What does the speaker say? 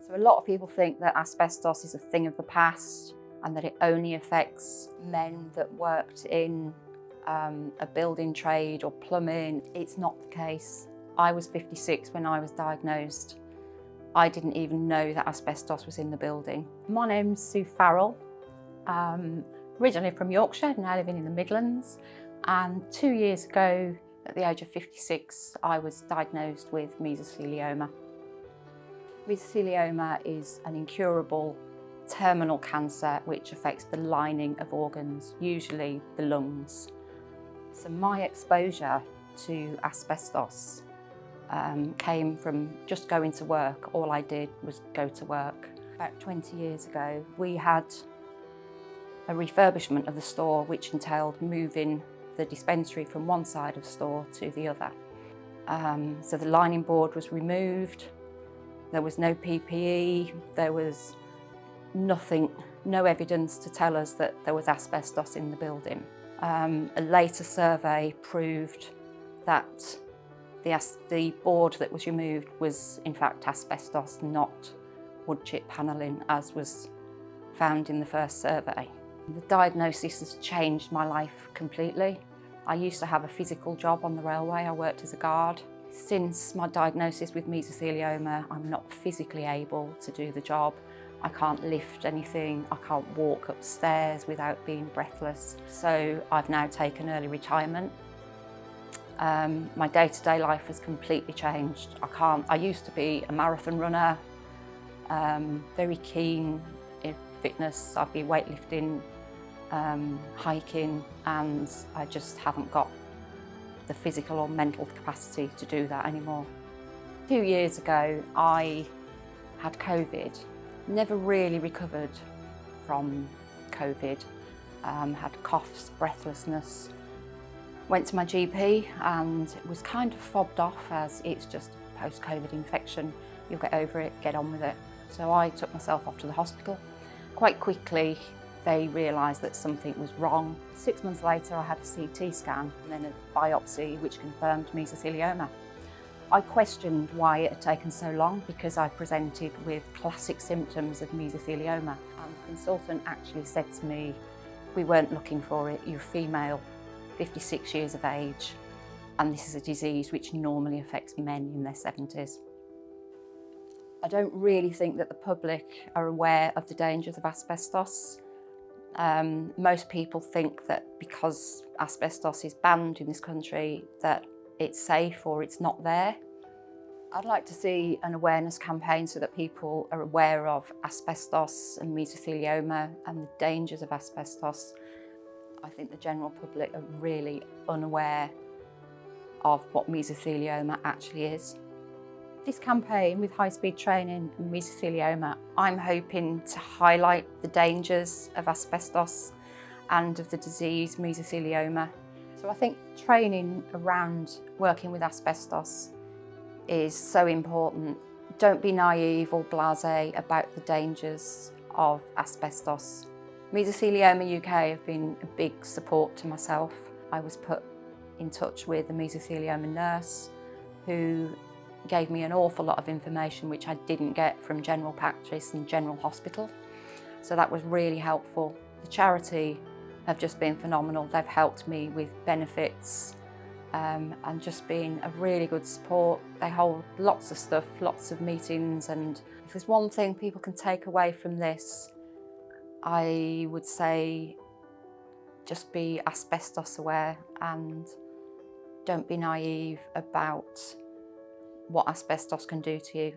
So a lot of people think that asbestos is a thing of the past and that it only affects men that worked in a building trade or plumbing. It's not the case. I was 56 when I was diagnosed. I didn't even know that asbestos was in the building. My name's Sue Farrell. Originally from Yorkshire, now living in the Midlands. And 2 years ago, at the age of 56, I was diagnosed with mesothelioma. Mesothelioma is an incurable terminal cancer which affects the lining of organs, usually the lungs. So my exposure to asbestos came from just going to work. All I did was go to work. About 20 years ago, we had a refurbishment of the store which entailed moving the dispensary from one side of the store to the other. So the lining board was removed. There was no PPE, there was nothing, no evidence to tell us that there was asbestos in the building. A later survey proved that the board that was removed was in fact asbestos, not wood chip panelling as was found in the first survey. The diagnosis has changed my life completely. I used to have a physical job on the railway. I worked as a guard. Since my diagnosis with mesothelioma, I'm not physically able to do the job. I can't lift anything. I can't walk upstairs without being breathless. So I've now taken early retirement. My day-to-day life has completely changed. I used to be a marathon runner, very keen in fitness. I'd be weightlifting, hiking, and I just haven't got the physical or mental capacity to do that anymore. 2 years ago, I had COVID. Never really recovered from COVID. Had coughs, breathlessness. Went to my GP and it was kind of fobbed off as it's just a post-COVID infection. You'll get over it, get on with it. So I took myself off to the hospital. Quite quickly, they realised that something was wrong. 6 months later, I had a CT scan and then a biopsy which confirmed mesothelioma. I questioned why it had taken so long because I presented with classic symptoms of mesothelioma. And the consultant actually said to me, "We weren't looking for it, you're female, 56 years of age, and this is a disease which normally affects men in their 70s. I don't really think that the public are aware of the dangers of asbestos. Most people think that because asbestos is banned in this country that it's safe or it's not there. I'd like to see an awareness campaign so that people are aware of asbestos and mesothelioma and the dangers of asbestos. I think the general public are really unaware of what mesothelioma actually is. This campaign with high-speed training and mesothelioma, I'm hoping to highlight the dangers of asbestos and of the disease mesothelioma. So I think training around working with asbestos is so important. Don't be naive or blasé about the dangers of asbestos. Mesothelioma UK have been a big support to myself. I was put in touch with a mesothelioma nurse who gave me an awful lot of information which I didn't get from general practice and general hospital. So that was really helpful. The charity have just been phenomenal. They've helped me with benefits and just been a really good support. They hold lots of stuff, lots of meetings, and if there's one thing people can take away from this, I would say just be asbestos aware and don't be naive about what asbestos can do to you.